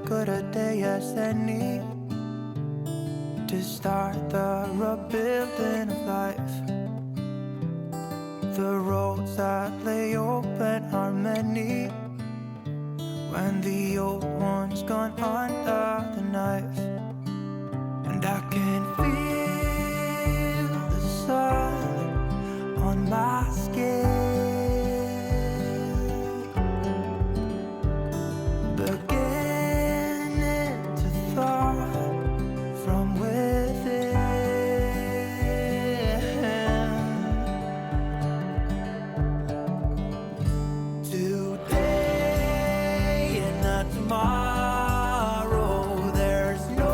good a day as any to start the rebuilding of life. The roads that lay open are many when the old one's gone under the knife. And I can feel the sun on my skin, beginning to thaw from within. Today and not tomorrow, there's no.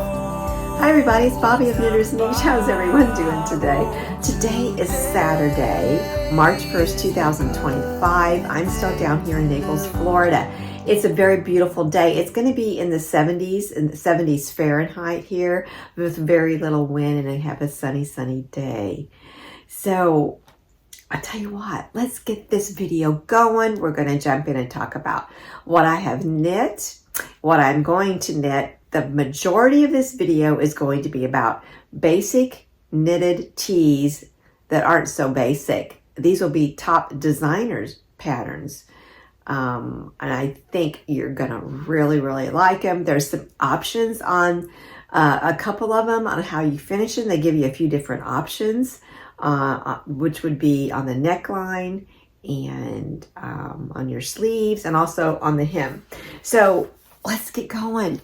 Hi everybody, it's Bobby of Knitters Niche. How's everyone doing today? Today is Saturday, March 1st, 2025. I'm still down here in Naples, Florida. It's a very beautiful day. It's going to be in the 70s Fahrenheit here with very little wind, and I have a sunny day. So I tell you what, let's get this video going. We're going to jump in and talk about what I have knit, what I'm going to knit. The majority of this video is going to be about basic knitted tees that aren't so basic. These will be top designers patterns. And I think you're going to really like them. There's some options on a couple of them on how you finish them. They give you a few different options, which would be on the neckline and on your sleeves and also on the hem. So let's get going.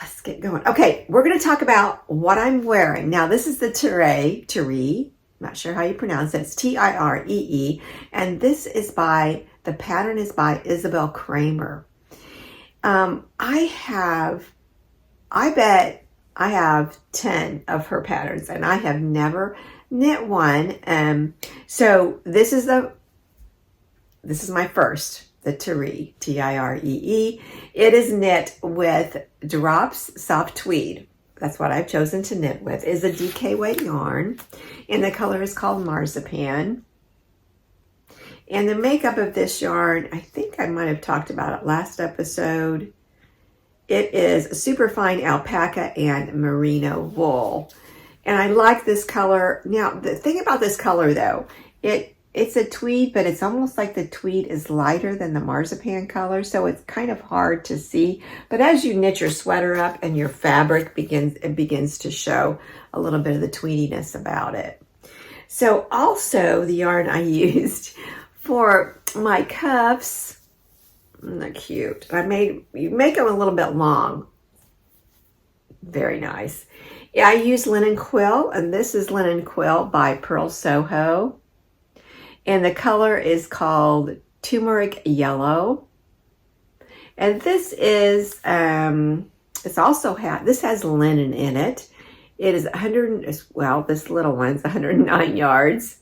Let's get going. Okay, we're going to talk about what I'm wearing. Now, this is the Tiree. Not sure how you pronounce it. It's Tiree. And this is the pattern is by Isabell Kraemer. I bet I have 10 of her patterns, and I have never knit one. So this is my first. The Tiree, Tiree. It is knit with Drops Soft Tweed. That's what I've chosen to knit with. Is a DK weight yarn, and the color is called Marzipan. And the makeup of this yarn, I think I might have talked about it last episode. It is super fine alpaca and merino wool. And I like this color. Now, the thing about this color though, it's a tweed, but it's almost like the tweed is lighter than the marzipan color, so it's kind of hard to see. But as you knit your sweater up and your fabric begins to show a little bit of the tweediness about it. So also the yarn I used for my cuffs, they're cute. You make them a little bit long. Very nice. Yeah, I use linen quill, and this is linen quill by Purl SoHo. And the color is called Tumeric Yellow. And this is, this has linen in it. It is this little one's 109 yards.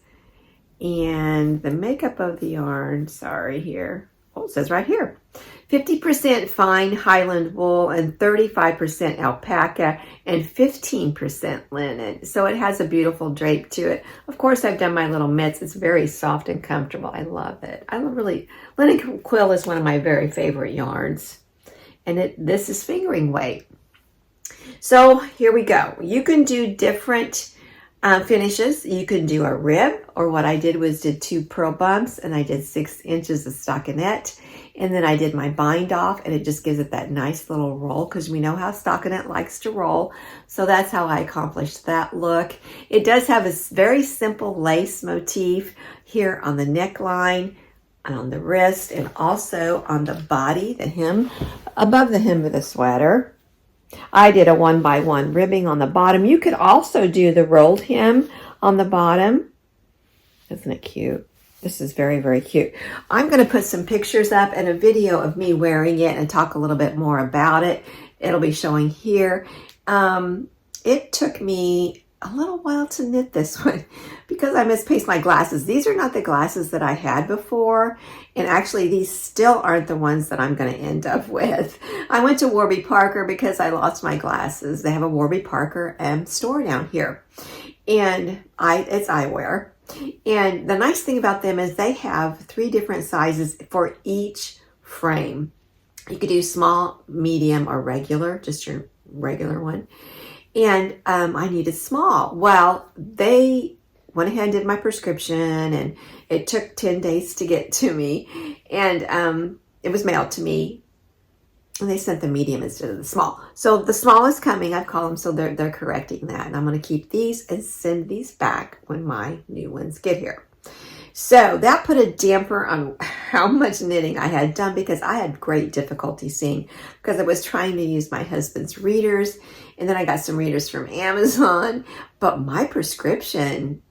And the makeup of the yarn, it says right here, 50% fine Highland wool and 35% alpaca and 15% linen. So it has a beautiful drape to it. Of course, I've done my little mitts. It's very soft and comfortable. I love it. Linen quill is one of my very favorite yarns. And this is fingering weight. So here we go. You can do different finishes. You can do a rib, or what I did was did 2 purl bumps, and I did 6 inches of stockinette, and then I did my bind off, and it just gives it that nice little roll, because we know how stockinette likes to roll. So that's how I accomplished that look. It does have a very simple lace motif here on the neckline, on the wrist, and also on the body, the hem, above the hem of the sweater. I did a 1x1 ribbing on the bottom. You could also do the rolled hem on the bottom. Isn't it cute? This is very cute. I'm going to put some pictures up and a video of me wearing it and talk a little bit more about it. It'll be showing here. It took me a little while to knit this one because I misplaced my glasses. These are not the glasses that I had before. And actually these still aren't the ones that I'm going to end up with. I went to Warby Parker because I lost my glasses. They have a Warby Parker store down here. And it's eyewear. And the nice thing about them is they have 3 different sizes for each frame. You could do small, medium, or regular, just your regular one. And I needed small. Well, they went ahead and did my prescription, and it took 10 days to get to me. And it was mailed to me, and they sent the medium instead of the small. So the small is coming. I've called them, so they're correcting that. And I'm going to keep these and send these back when my new ones get here. So that put a damper on how much knitting I had done, because I had great difficulty seeing, because I was trying to use my husband's readers, and then I got some readers from Amazon, but my prescription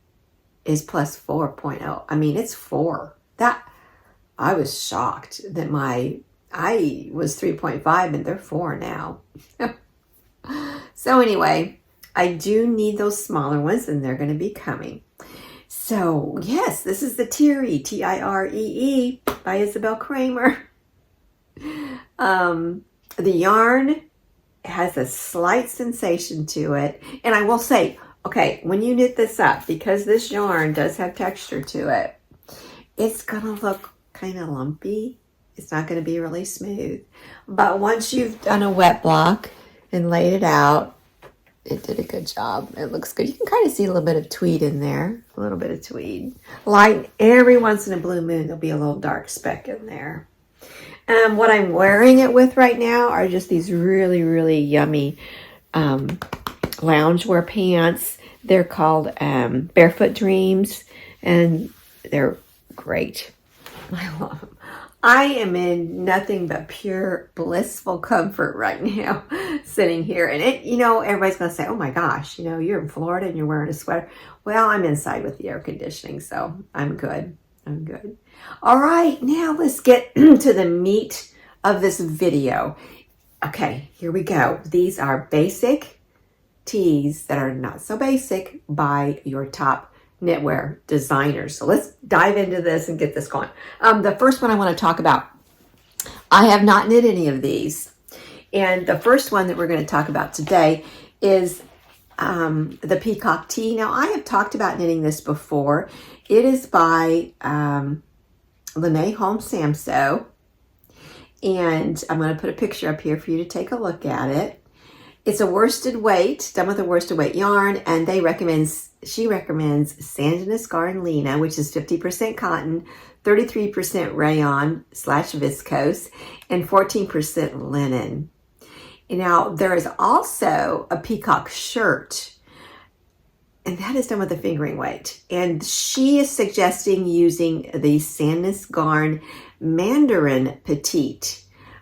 is plus 4.0. I mean, it's 4. That I was shocked that I was 3.5 and they're 4 now. So anyway, I do need those smaller ones, and they're going to be coming. So, yes, this is the Tiree, Tiree, by Isabell Kraemer. The yarn has a slight sensation to it. And I will say, okay, when you knit this up, because this yarn does have texture to it, it's going to look kind of lumpy. It's not going to be really smooth. But once you've done a wet block and laid it out, it did a good job. It looks good. You can kind of see a little bit of tweed in there. A little bit of tweed. Light, every once in a blue moon, there'll be a little dark speck in there. What I'm wearing it with right now are just these really, really yummy loungewear pants. They're called Barefoot Dreams, and they're great. I love them. I am in nothing but pure blissful comfort right now, sitting here. And everybody's going to say, oh my gosh, you're in Florida and you're wearing a sweater. Well, I'm inside with the air conditioning, so I'm good. I'm good. All right, now let's get to the meat of this video. Okay, here we go. These are basic tees that are not so basic by your top knitwear designers. So let's dive into this and get this going. The first one I want to talk about, I have not knit any of these. And the first one that we're going to talk about today is the Peacock Tee. Now, I have talked about knitting this before. It is by Lene, Holme, Samsoe. And I'm going to put a picture up here for you to take a look at it. It's a worsted weight, done with a worsted weight yarn, and she recommends Sandinus Garden Lene, which is 50% cotton, 33% rayon / viscose, and 14% linen. Now, there is also a Peacock shirt, and that is done with a fingering weight. And she is suggesting using the Sandinus Garn Mandarin Petite,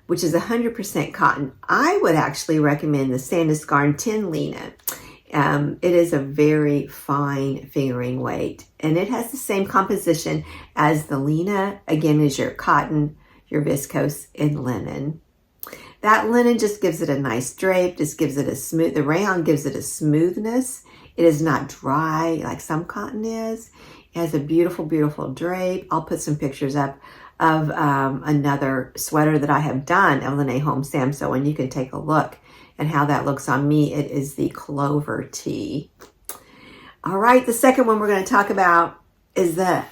which is 100% cotton. I would actually recommend the Sandinus Garn Tin Lene. It is a very fine fingering weight, and it has the same composition as the Lene. Again, is your cotton, your viscose, and linen. That linen just gives it a nice drape, just gives it a smooth, the rayon gives it a smoothness. It is not dry like some cotton is. It has a beautiful, beautiful drape. I'll put some pictures up of another sweater that I have done of Lene, Holme, Samsoe, and you can take a look at how that looks on me. It is the Clover tee. All right, the second one we're going to talk about is I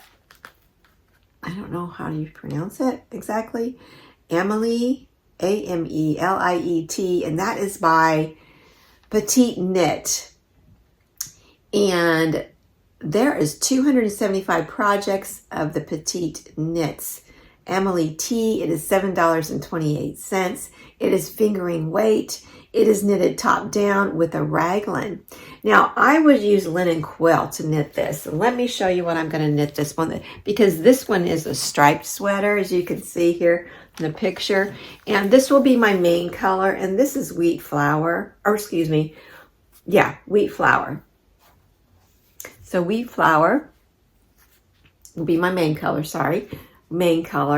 don't know how you pronounce it exactly, Amelie, AMELIE Tee, and that is by PetiteKnit. And there is 275 projects of the PetiteKnits. Amelie Tee, it is $7.28. It is fingering weight. It is knitted top down with a raglan. Now, I would use linen quill to knit this. And let me show you what I'm going to knit this one, because this one is a striped sweater, as you can see here in the picture. And this will be my main color. And this is wheat flour, wheat flour. So wheat flour will be my main color,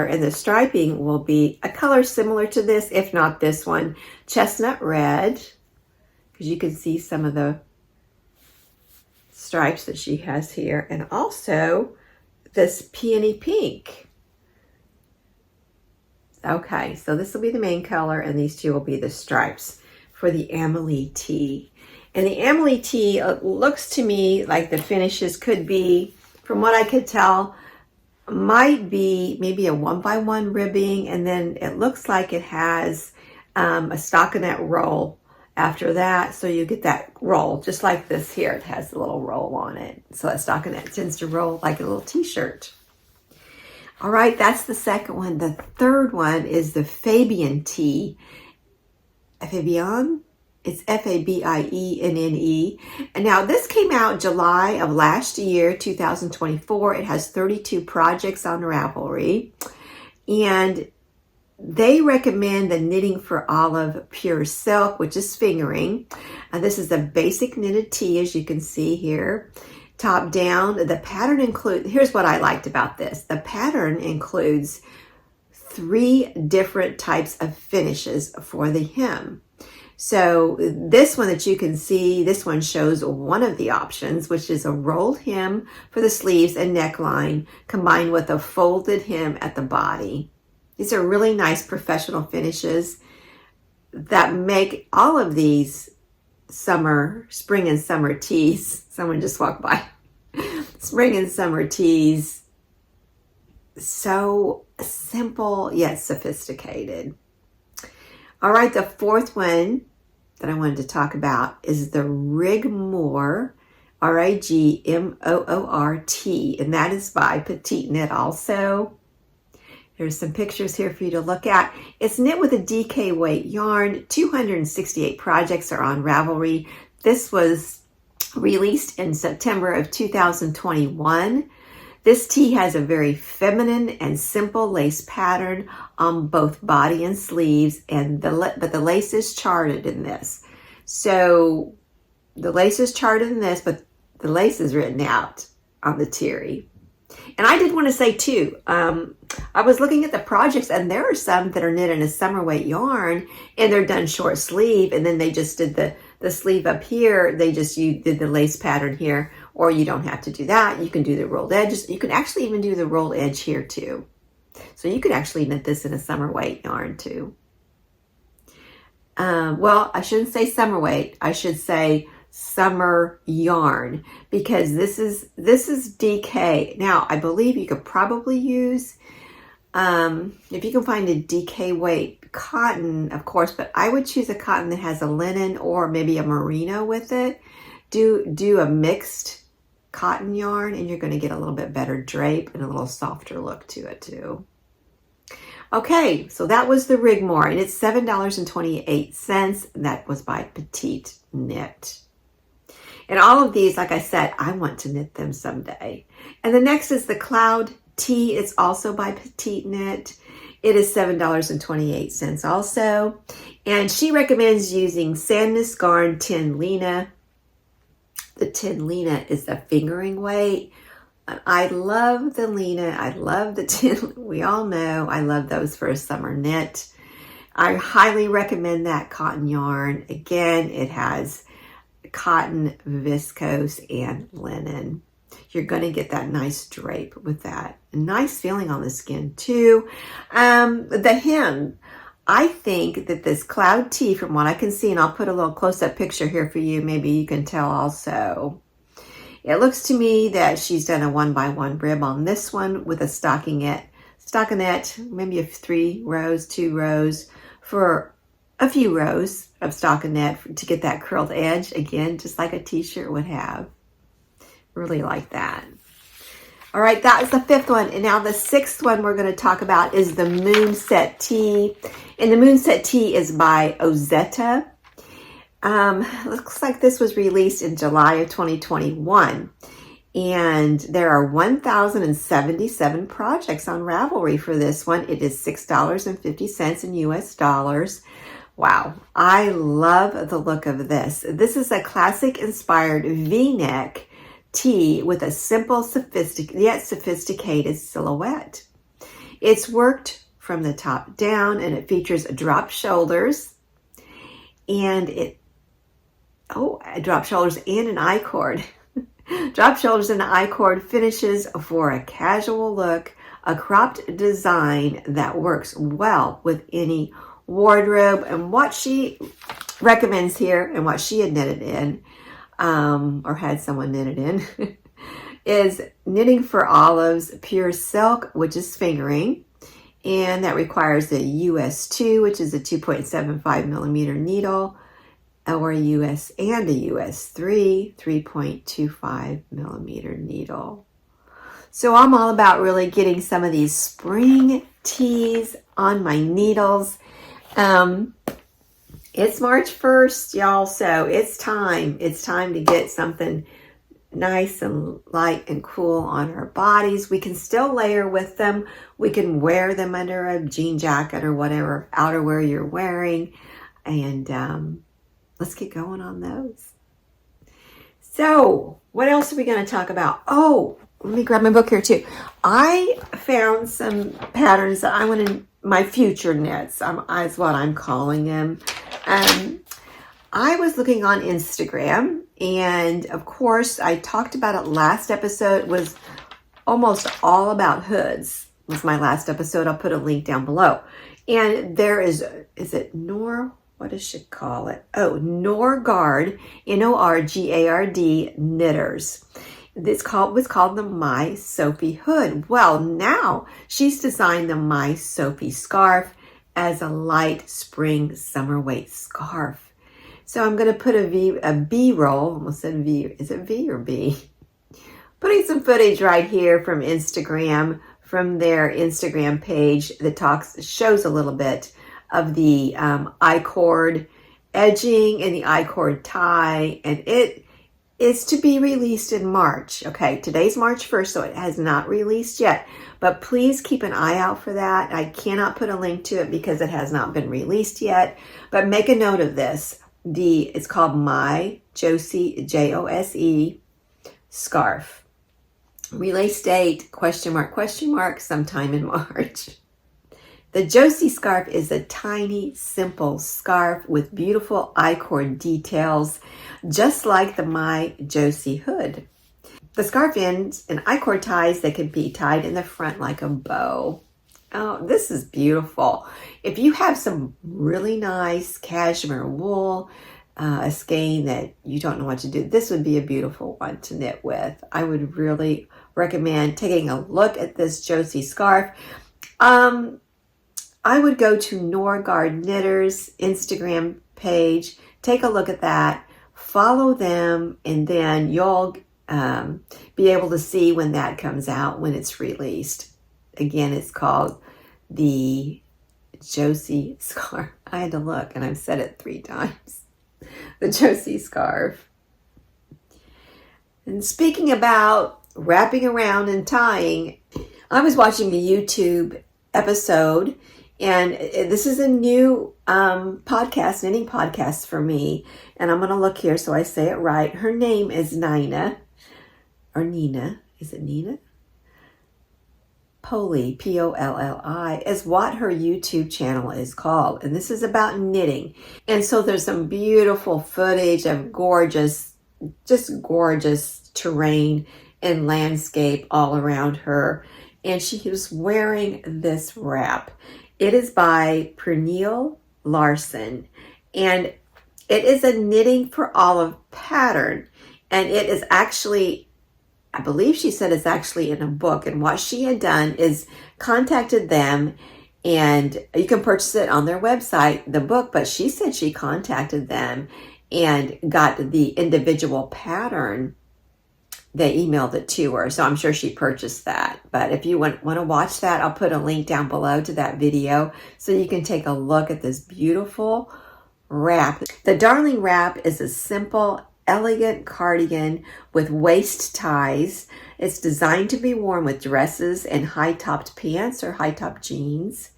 and the striping will be a color similar to this, if not this one, chestnut red, because you can see some of the stripes that she has here, and also this peony pink. Okay, so this will be the main color, and these two will be the stripes for the Amelie Tee. And the Amelie Tee looks to me like the finishes could be, from what I could tell, might be maybe a 1x1 ribbing, and then it looks like it has a stockinette roll after that. So you get that roll just like this here. It has a little roll on it. So that stockinette tends to roll like a little t-shirt. All right, that's the second one. The third one is the Fabian Tee. Fabian? It's Fabienne. And now this came out July of last year, 2024. It has 32 projects on Ravelry. And they recommend the Knitting for Olive Pure Silk, which is fingering. This is a basic knitted tee, as you can see here. Top down, the pattern includes, here's what I liked about this. The pattern includes 3 different types of finishes for the hem. So this one that you can see, this one shows one of the options, which is a rolled hem for the sleeves and neckline, combined with a folded hem at the body. These are really nice professional finishes that make all of these spring and summer tees. Someone just walked by. Spring and summer tees, so simple yet sophisticated. All right, the fourth one that I wanted to talk about is the Rigmor, Rigmor Tee, and that is by PetiteKnit also. There's some pictures here for you to look at. It's knit with a DK weight yarn. 268 projects are on Ravelry. This was released in September of 2021. This tee has a very feminine and simple lace pattern on both body and sleeves, but the lace is charted in this. So the lace is charted in this, but the lace is written out on the Tiree. And I did want to say too, I was looking at the projects, and there are some that are knit in a summer weight yarn, and they're done short sleeve, and then they just did the sleeve up here. You did the lace pattern here, or you don't have to do that. You can do the rolled edges. You can actually even do the rolled edge here too. So you could actually knit this in a summer weight yarn too. Well, I shouldn't say summer weight. I should say summer yarn, because this is DK. Now, I believe you could probably use, if you can find a DK weight cotton, of course, but I would choose a cotton that has a linen or maybe a merino with it. Do a mixed cotton yarn, and you're going to get a little bit better drape and a little softer look to it too. Okay, so that was the Rigmor, and it's $7.28. That was by PetiteKnit. And all of these, like I said, I want to knit them someday. And the next is the Cloud Tee. It's also by PetiteKnit. It is $7.28 also. And she recommends using Sandnes Garn 10 Lene. The 10 Lene is the fingering weight. I love the Lene. I love the 10. We all know I love those for a summer knit. I highly recommend that cotton yarn. Again, it has cotton, viscose, and linen. You're going to get that nice drape with that. Nice feeling on the skin too. The hem. I think that this Cloud Tee, from what I can see, and I'll put a little close-up picture here for you, maybe you can tell also. It looks to me that she's done a 1x1 rib on this one with a stockinette, maybe 2 rows for a few rows of stockinette to get that curled edge, again, just like a t-shirt would have. Really like that. All right, that is the fifth one. And now the sixth one we're going to talk about is the Moonset Tee. And the Moonset Tee is by Ozetta. Looks like this was released in July of 2021. And there are 1,077 projects on Ravelry for this one. It is $6.50 in US dollars. Wow, I love the look of this. This is a classic inspired V-neck tee with a simple, yet sophisticated silhouette. It's worked from the top down, and it features drop shoulders, and drop shoulders and an I-cord. Drop shoulders and I-cord finishes for a casual look, a cropped design that works well with any wardrobe. And what she recommends here, and what she had knitted in, or had someone knit it in, is Knitting for Olive's Pure Silk, which is fingering. And that requires a US 2, which is a 2.75 millimeter needle, or a US and a US 3, 3.25 millimeter needle. So I'm all about really getting some of these spring tees on my needles. It's March 1st, y'all, so it's time. It's time to get something nice and light and cool on our bodies. We can still layer with them. We can wear them under a jean jacket or whatever outerwear you're wearing. And let's get going on those. So what else are we going to talk about? Oh, let me grab my book here too. I found some patterns that I want to, my future knits, is what I'm calling them. I was looking on Instagram, and of course I talked about it last episode. It was almost all about hoods. It was my last episode. I'll put a link down below. And there is it what does she call it? Oh, Norgard, Norgard knitters. This was called the My Soapy Hood. Well, now she's designed the My Soapy Scarf as a light spring summer weight scarf. So I'm going to put a B-roll, almost said V, is it V or B? Putting some footage right here from Instagram, from their Instagram page that shows a little bit of the I-cord edging and the I-cord tie, and it is to be released in March. Okay, today's March 1st, so it has not released yet, but please keep an eye out for that. I cannot put a link to it because it has not been released yet, but make a note of this. It's called My Jose, Jose Scarf. Release date, question mark, sometime in March. The Josie scarf is a tiny, simple scarf with beautiful I-cord details, just like the My Josie hood. The scarf ends in I-cord ties that can be tied in the front like a bow. Oh, this is beautiful. If you have some really nice cashmere wool, a skein that you don't know what to do, this would be a beautiful one to knit with. I would really recommend taking a look at this Josie scarf. I would go to Norgard Knitters Instagram page, take a look at that, follow them, and then you'll be able to see when that comes out, when it's released. Again, it's called the Josie scarf. I had to look, and I've said it 3 times. The Josie scarf. And speaking about wrapping around and tying, I was watching a YouTube episode, and this is a new podcast, knitting podcast for me. And I'm going to look here so I say it right. Her name is Nina, or Nina. Is it Nina? Polli, Polli, is what her YouTube channel is called. And this is about knitting. And so there's some beautiful footage of gorgeous, just gorgeous terrain and landscape all around her. And she was wearing this wrap. It is by Pernille Larsen. And it is a Knitting for Olive pattern. And it is actually, I believe she said it's actually in a book. And what she had done is contacted them, and you can purchase it on their website, the book, but she said she contacted them and got the individual pattern. They emailed it to her, so I'm sure she purchased that. But if you want to watch that, I'll put a link down below to that video so you can take a look at this beautiful wrap. The Darling wrap is a simple, elegant cardigan with waist ties. It's designed to be worn with dresses and high-topped pants or high-top jeans.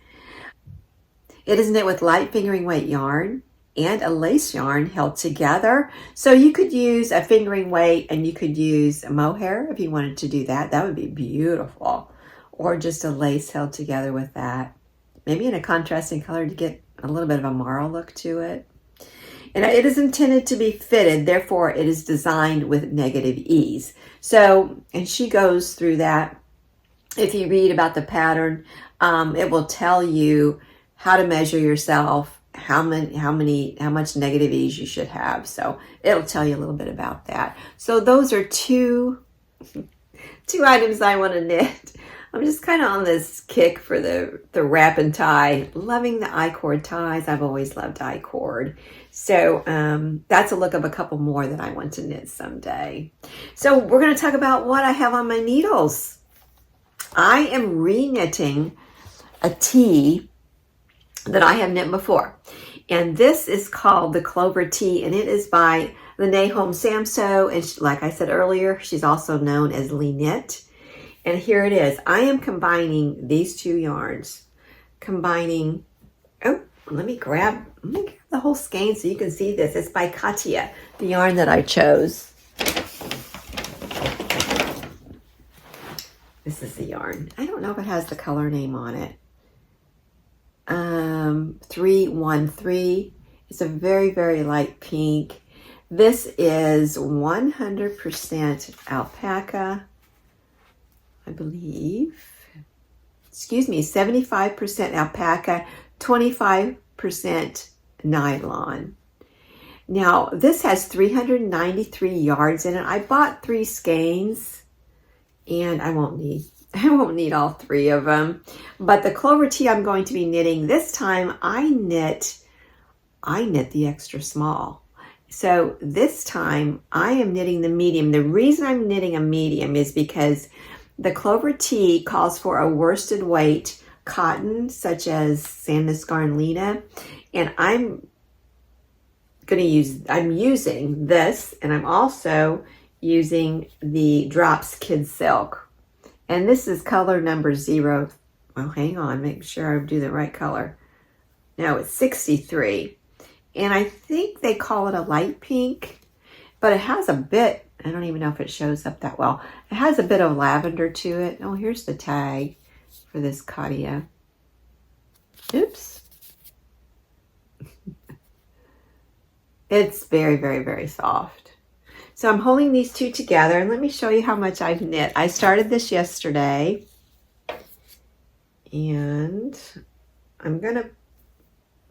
It is knit with light fingering weight yarn and a lace yarn held together. So you could use a fingering weight, and you could use a mohair if you wanted to do that. That would be beautiful. Or just a lace held together with that. Maybe in a contrasting color to get a little bit of a marl look to it. And it is intended to be fitted, therefore it is designed with negative ease. So, and she goes through that. If you read about the pattern, it will tell you how to measure yourself, how much negative ease you should have. So it'll tell you a little bit about that. So those are two 2 items I want to knit. I'm just kind of on this kick for the wrap and tie. Loving the I-cord ties. I've always loved I-cord. So that's a look of a couple more that I want to knit someday. So we're going to talk about what I have on my needles. I am re-knitting a tee that I have knit before. And this is called the Clover Tee, and it is by Lene, Holme, Samsoe. And like I said earlier, she's also known as Lene. And here it is. I am combining these two yarns. Let me grab the whole skein so you can see this. It's by Katia, the yarn that I chose. This is the yarn. I don't know if it has the color name on it. 313. It's a very, very light pink. This is 100% alpaca, I believe. Excuse me, 75% alpaca, 25% nylon. Now, this has 393 yards in it. I bought 3 skeins, and I won't need all 3 of them. But the Clover Tee I'm going to be knitting this time, I knit the extra small. So this time I am knitting the medium. The reason I'm knitting a medium is because the Clover Tee calls for a worsted weight cotton, such as Sandnes Garn Lene, and I'm using this, and I'm also using the Drops Kid Silk. And this is color number 0. Well, hang on, make sure I do the right color. No, it's 63. And I think they call it a light pink, but it has a bit, I don't even know if it shows up that well. It has a bit of lavender to it. Oh, here's the tag for this Katia. Oops. It's very, very, very soft. So I'm holding these two together, and let me show you how much I've knit. I started this yesterday, and I'm going to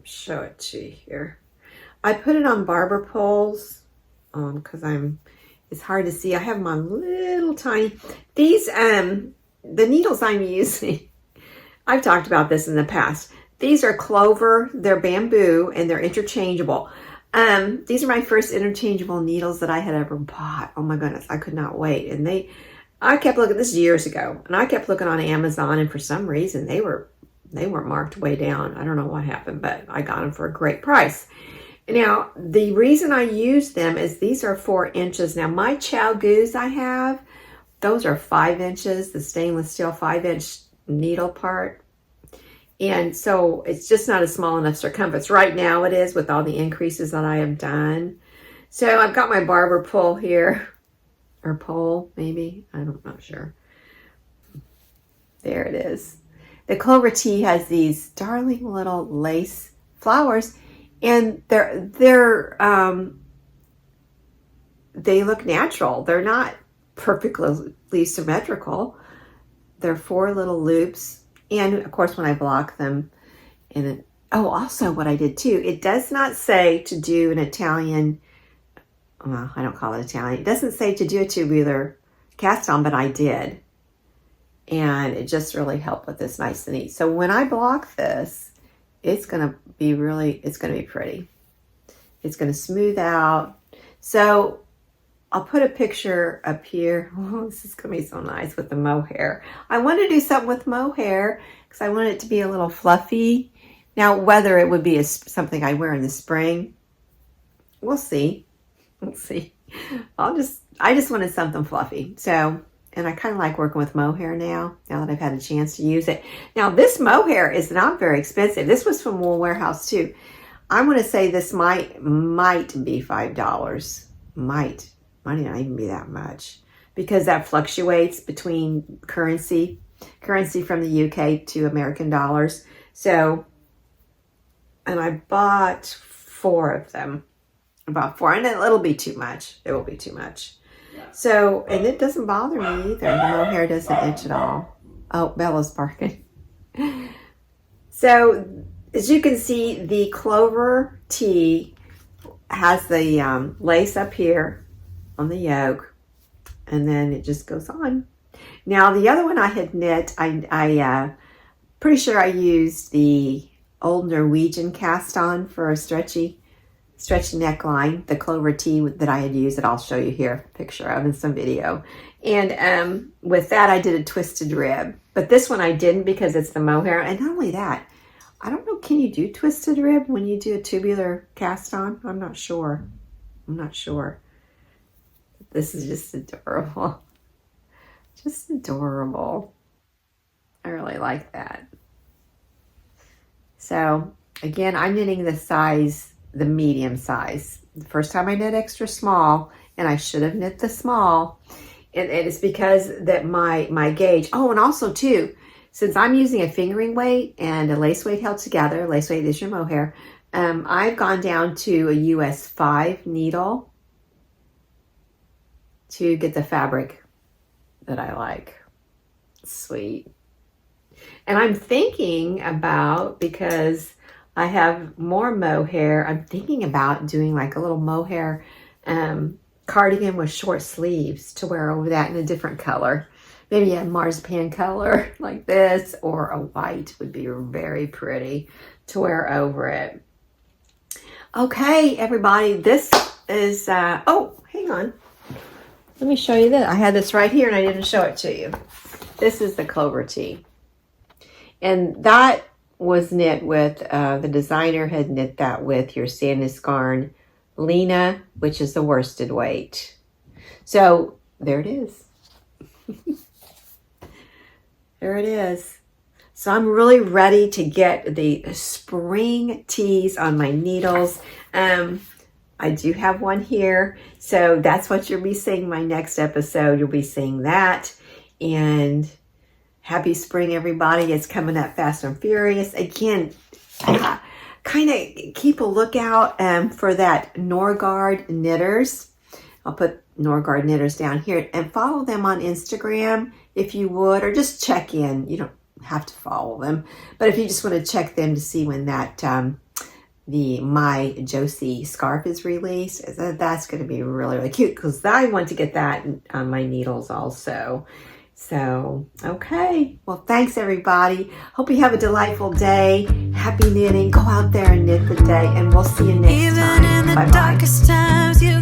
show it to you here. I put it on barber poles because it's hard to see. I have them on little tiny, these, the needles I'm using, I've talked about this in the past. These are Clover, they're bamboo, and they're interchangeable. These are my first interchangeable needles that I had ever bought. Oh my goodness, I could not wait. And I kept looking, this is years ago, and I kept looking on Amazon, and for some reason they were marked way down. I don't know what happened, but I got them for a great price. Now, the reason I use them is these are 4 inches. Now, my Chow Goos I have, those are 5 inches, the stainless steel 5-inch needle part. And so it's just not a small enough circumference. Right now it is with all the increases that I have done. So I've got my barber pole here, or pole maybe, I'm not sure. There it is. The Clover Tee has these darling little lace flowers, and they look natural. They're not perfectly symmetrical. They're 4 little loops, and of course when I block them, and also what I did too, it does not say to do an Italian, well, I don't call it Italian. It doesn't say to do a tubular cast on, but I did. And it just really helped with this nice and neat. So when I block this, it's going to be pretty. It's going to smooth out. So I'll put a picture up here. Oh, this is going to be so nice with the mohair. I want to do something with mohair because I want it to be a little fluffy. Now, whether it would be something I wear in the spring, we'll see. We'll see. I just wanted something fluffy. So, and I kind of like working with mohair now that I've had a chance to use it. Now, this mohair is not very expensive. This was from Wool Warehouse too. I want to say this might be $5. Might not even be that much, because that fluctuates between currency from the UK to American dollars. So, and I bought 4 of them. About 4, and it'll be too much. It will be too much. So, and it doesn't bother me either. The mohair doesn't itch at all. Oh, Bella's barking. So, as you can see, the Clover Tee has the lace up here on the yoke, and then it just goes on. Now the other one I had knit, I pretty sure I used the old Norwegian cast on for a stretchy neckline, the Clover Tee that I had used, that I'll show you here a picture of in some video. And with that, I did a twisted rib. But this one I didn't because it's the mohair. And not only that, I don't know, can you do twisted rib when you do a tubular cast on? I'm not sure. This is just adorable. Just adorable. I really like that. So again, I'm knitting the medium size. The first time I knit extra small, and I should have knit the small, and it's because that my gauge. Oh, and also too, since I'm using a fingering weight and a lace weight held together, lace weight is your mohair, I've gone down to a US 5 needle to get the fabric that I like. Sweet. And I'm thinking about, because I have more mohair, I'm thinking about doing like a little mohair cardigan with short sleeves to wear over that in a different color. Maybe a marzipan color like this, or a white would be very pretty to wear over it. Okay, everybody, this is, oh, hang on. Let me show you this. I had this right here and I didn't show it to you. This is the Clover Tee. And that was knit with, the designer had knit that with your Sandnes Garn Lene, which is the worsted weight. So there it is. There it is. So I'm really ready to get the spring tees on my needles. I do have one here. So that's what you'll be seeing my next episode. You'll be seeing that. And happy spring, everybody. It's coming up fast and furious. Again, kind of keep a lookout for that Norgard Knitters. I'll put Norgard Knitters down here, and follow them on Instagram if you would, or just check in. You don't have to follow them, but if you just want to check them to see when that the My Josie scarf is released, that's going to be really, really cute, because I want to get that on my needles also. So, okay. Well, thanks, everybody. Hope you have a delightful day. Happy knitting. Go out there and knit the day, and we'll see you next time. Bye-bye.